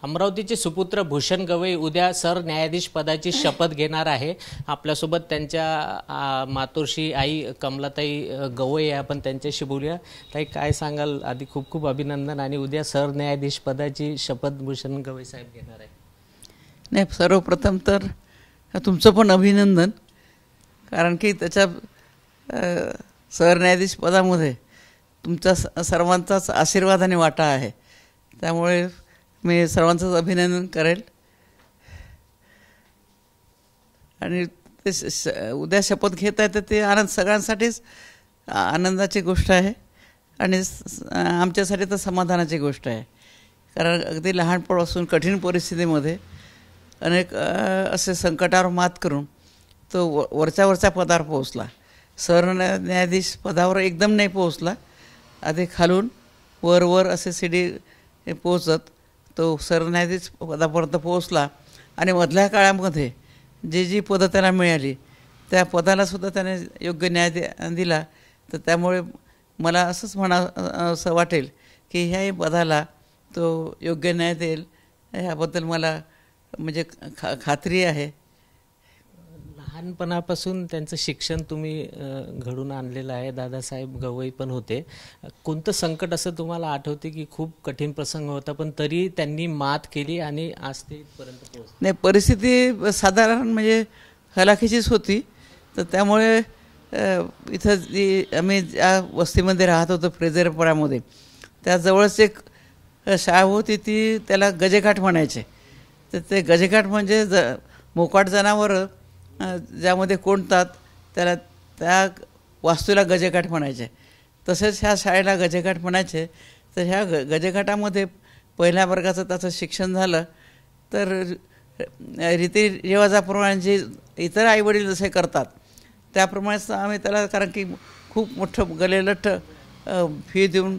अमरावतीचे सुपुत्र भूषण गवई उद्या सरन्यायाधीश पदाची शपथ घेणार आहे। आपल्यासोबत त्यांच्या मातोश्री आई कमलाताई गवई आहे, आपण त्यांच्याशी बोलूया। ताई, काय सांगाल? आधी खूप खूप अभिनंदन। आणि उद्या सरन्यायाधीश पदाची शपथ भूषण गवई साहेब घेणार आहे। नाही, सर्वप्रथम तर तुमचं पण अभिनंदन, कारण की त्याच्या सरन्यायाधीश पदामध्ये तुमचा सर्वांचाच आशीर्वादाने वाटा आहे, त्यामुळे मी सर्वांचंच अभिनंदन करेल। आणि ते उद्या शपथ घेता येते ते आनंद सगळ्यांसाठीच आनंदाची गोष्ट आहे आणि आमच्यासाठी तर समाधानाची गोष्ट आहे, कारण अगदी लहानपणापासून कठीण परिस्थितीमध्ये अनेक असे संकटावर मात करून तो वरच्या पदावर पोहोचला। सरन्यायाधीश पदावर एकदम नाही पोहोचला, आधी खालून वर असे सीडी पोहोचत तो सरन्यायाधीश पदापर्यंत पोहोचला। आणि मधल्या काळामध्ये जी पदं त्याला मिळाली त्या पदालासुद्धा त्याने योग्य न्याय दिला। तर त्यामुळे मला असं वाटेल की ह्याही पदाला तो योग्य न्याय देईल, ह्याबद्दल मला म्हणजे खात्री आहे। लहानपणापासून त्यांचं शिक्षण तुम्ही घडून आणलेलं आहे। दादासाहेब गवई पण होते। कोणतं संकट असं तुम्हाला आठवते की खूप कठीण प्रसंग होता पण तरी त्यांनी मात केली आणि आज ते इथपर्यंत पोहोचले? नाही, परिस्थिती साधारण म्हणजे हलाखीचीच होती। तर त्यामुळे इथं जी आम्ही ज्या वस्तीमध्ये राहत होतो फ्रेझरपरामध्ये, त्याजवळच एक शाळा होती, ती त्याला गजेकाठ म्हणायचे। तर ते गजेकाठ म्हणजे मोकाट जनावरं ज्यामध्ये कोंडतात त्याला त्या वास्तूला गजेकाठ म्हणायचे। तसेच ह्या शाळेला गजेकाठ म्हणायचे। तर ह्या गजेकाठामध्ये पहिल्या वर्गाचं त्याचं शिक्षण झालं। तर रीतिरिवाजाप्रमाणे जे इतर आईवडील जसे करतात त्याप्रमाणेच आम्ही त्याला, कारण की खूप मोठं गलेलठ फी देऊन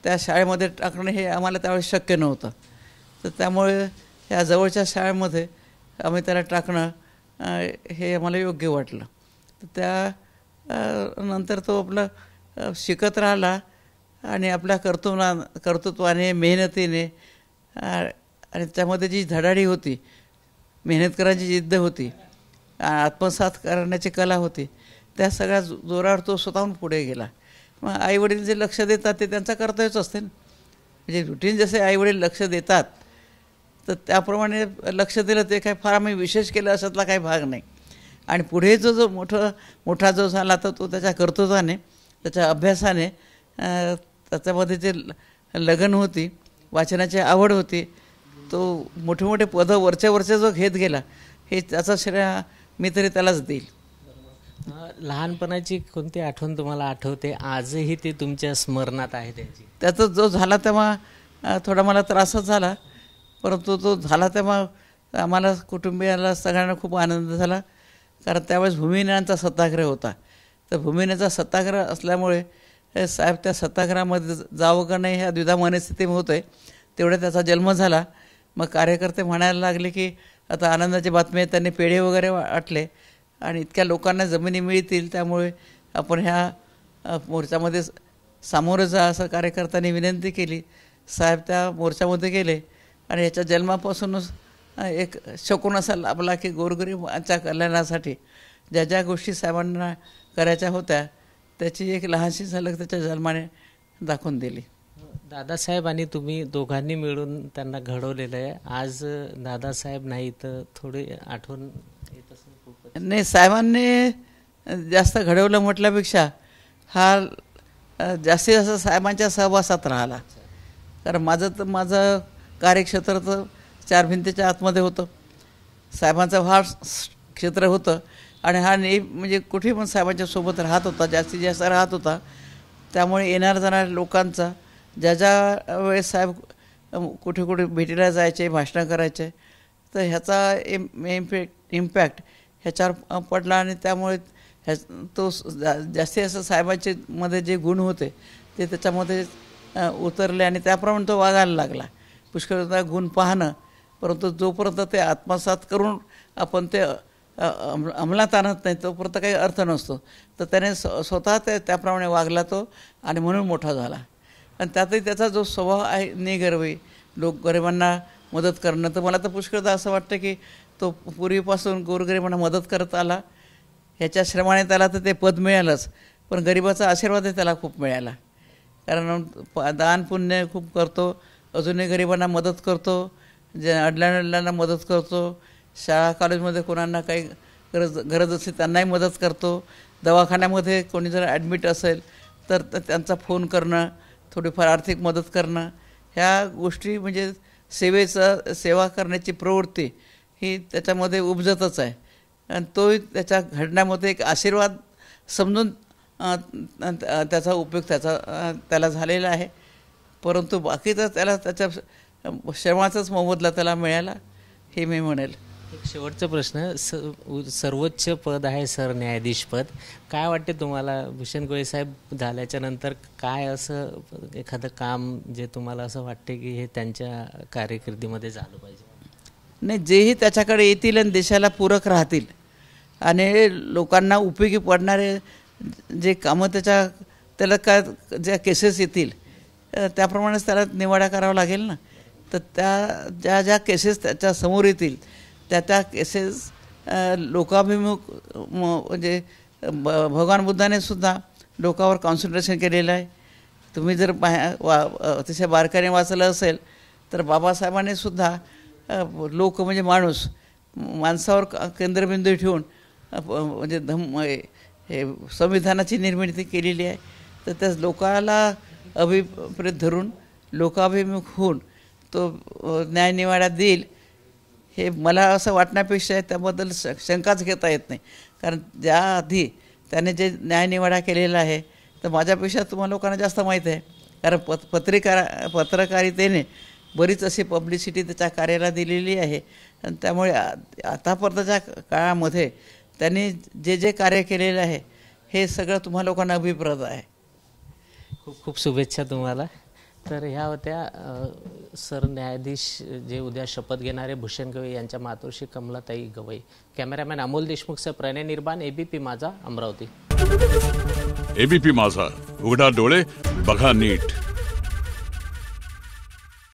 त्या शाळेमध्ये टाकणं हे आम्हाला त्यावेळेस शक्य नव्हतं। तर त्यामुळे ह्या जवळच्या शाळेमध्ये आम्ही त्याला टाकणं हे आम्हाला योग्य वाटलं। तर त्या नंतर तो आपलं शिकत राहिला आणि आपल्या कर्तृत्वाने मेहनतीने आणि त्यामध्ये जी धडाडी होती, मेहनत करायची जिद्द होती, आत्मसात करण्याची कला होती, त्या सगळ्या जोरावर तो स्वतःहून पुढे गेला। मग आईवडील जे लक्ष देतात ते त्यांचा कर्तव्यच असते ना, म्हणजे रुटीन जसे आईवडील लक्ष देतात तर त्याप्रमाणे लक्ष दिलं, ते काय फार आम्ही विशेष केलं अशातला काही भाग नाही। आणि पुढे जो मोठा जो झाला तर तो त्याच्या कर्तृत्वाने, त्याच्या अभ्यासाने, त्याच्यामध्ये जे लगन होती, वाचनाची आवड होती, तो मोठे पदं वरचे जो घेत गेला, हे त्याचं श्रेय मी तरी त्यालाच देईल। लहानपणाची कोणती आठवण तुम्हाला आठवते आजही ते तुमच्या स्मरणात आहे त्याची? त्याचा जो झाला तेव्हा थोडा मला त्रासच झाला, परंतु तो झाला तेव्हा आम्हाला कुटुंबियाला सगळ्यांना खूप आनंद झाला, कारण त्यावेळेस भूमिहीनांचा सत्याग्रह होता। तर भूमिहीनाचा सत्याग्रह असल्यामुळे साहेब त्या सत्याग्रहामध्ये जावं का नाही ह्या द्विधा मनस्थितीमध्ये होते। तेवढे त्याचा जन्म झाला। मग कार्यकर्ते म्हणायला लागले की आता आनंदाची बातमी आहे, त्यांनी पेढे वगैरे वाटले आणि इतक्या लोकांना जमिनी मिळतील, त्यामुळे आपण ह्या मोर्चामध्ये सामोरं जा, असं कार्यकर्त्यांनी विनंती केली। साहेब त्या मोर्चामध्ये गेले आणि याच्या जन्मापासूनच एक शकुन असा लाभला की गोरगरिबांच्या कल्याणासाठी ज्या गोष्टी साहेबांना करायच्या होत्या त्याची एक लहानशी झलक त्याच्या जन्माने दाखवून दिली। दादासाहेब आणि तुम्ही दोघांनी मिळून त्यांना घडवलेलं आहे। आज दादासाहेब नाही तर थोडी आठवण येत असेल? नाही, साहेबांनी जास्त घडवलं म्हटल्यापेक्षा हा जास्तीत जास्त साहेबांच्या सहवासात राहिला, कारण माझं कार्यक्षेत्र तर चार भिंतीच्या आतमध्ये होतं, साहेबांचं फार क्षेत्र होतं आणि हा म्हणजे कुठे पण साहेबांच्या सोबत राहत होता, जास्तीत जास्त राहत होता। त्यामुळे येणार जाणाऱ्या लोकांचा ज्या वेळेस साहेब कुठे भेटीला जायचे, भाषणं करायचे, तर ह्याचा इम्पॅक्ट ह्याच्यावर पडला आणि त्यामुळे तो जास्तीत जास्त साहेबांचे मध्ये जे गुण होते ते त्याच्यामध्ये उतरले आणि त्याप्रमाणे तो वागायला लागला। पुष्कळदा गुण पाहणं, परंतु जोपर्यंत ते आत्मसात करून आपण ते अंमलात आणत नाही तोपर्यंत काही अर्थ नसतो। तर त्याने स्वतः त्याप्रमाणे वागला तो आणि म्हणून मोठा झाला। आणि त्यातही त्याचा जो स्वभाव आहे निगर्वी गरिबांना मदत करणं. तर मला तर पुष्कळदा असं वाटतं की तो पूर्वीपासून गोरगरिबांना मदत करत आला. ह्याच्या श्रमाने त्याला तर ते पद मिळालंच, पण गरिबाचा आशीर्वादही त्याला खूप मिळाला. कारण दान पुण्य खूप करतो, अजूनही गरिबांना मदत करतो, जे अडल्याला मदत करतो, शाळा कॉलेजमध्ये कोणाला काही गरज असेल त्यांनाही मदत करतो. दवाखान्यामध्ये कोणी जर ॲडमिट असेल तर त्यांचा फोन करणं, थोडीफार आर्थिक मदत करणं, ह्या गोष्टी म्हणजे सेवा करण्याची प्रवृत्ती ही त्याच्यामध्ये उपजतच आहे. आणि तो त्याच्या घडण्यामध्ये एक आशीर्वाद समजून त्याचा उपयोग त्याला झालेला आहे. परंतु बाकीचा त्याला त्याच्या श्रमाचाच मोबदला त्याला मिळाला हे मी म्हणेल. एक शेवटचा प्रश्न, सर्वोच्च पद आहे सरन्यायाधीश पद. काय वाटते तुम्हाला भूषण गवई साहेब झाल्याच्या नंतर काय असं एखादं काम जे तुम्हाला असं वाटते की हे त्यांच्या कारकिर्दीमध्ये झालं पाहिजे? नाही, जेही त्याच्याकडे येतील आणि देशाला पूरक राहतील आणि लोकांना उपयोगी पडणारे जे कामं त्याला काय ज्या केसेस येतील त्याप्रमाणेच त्याला निवाडा करावा लागेल ना. तर ज्या ज्या केसेस त्याच्या समोर येतील त्या केसेस लोकाभिमुख म्हणजे भगवान बुद्धाने सुद्धा लोकांवर कॉन्सन्ट्रेशन केलेलं आहे. तुम्ही जर अतिशय बारकाईने वाचलं असेल तर बाबासाहेबांनी सुद्धा लोक म्हणजे माणसावर केंद्रबिंदू ठेवून म्हणजे हे संविधानाची निर्मिती केलेली आहे. तर त्या लोकाला अभिप्रेत धरून लोकाभिमुख होऊन तो न्यायनिवाडा देईल हे मला असं वाटण्यापेक्षा त्याबद्दल शंकाच घेता येत नाही. कारण ज्या आधी त्याने जे न्यायनिवाडा केलेला आहे तर माझ्यापेक्षा तुम्हाला लोकांना जास्त माहीत आहे. कारण पत्रकारितेने बरीच अशी पब्लिसिटी त्याच्या कार्याला दिलेली आहे. आणि त्यामुळे आतापर्यंतच्या काळामध्ये त्यांनी जे जे कार्य केलेलं आहे हे सगळं तुम्हा लोकांना अभिप्रेत आहे. खूप खूप शुभेच्छा तुम्हाला. तर ह्या होत्या सरन्यायाधीश जे उद्या शपथ घेणारे भूषण गवई यांच्या मातोश्री कमलाताई गवई. कॅमेरामॅन अमोल देशमुखसह प्रणय निर्बाण, एबीपी माझा, अमरावती. एबीपी माझा, उघडा डोळे बघा नीट.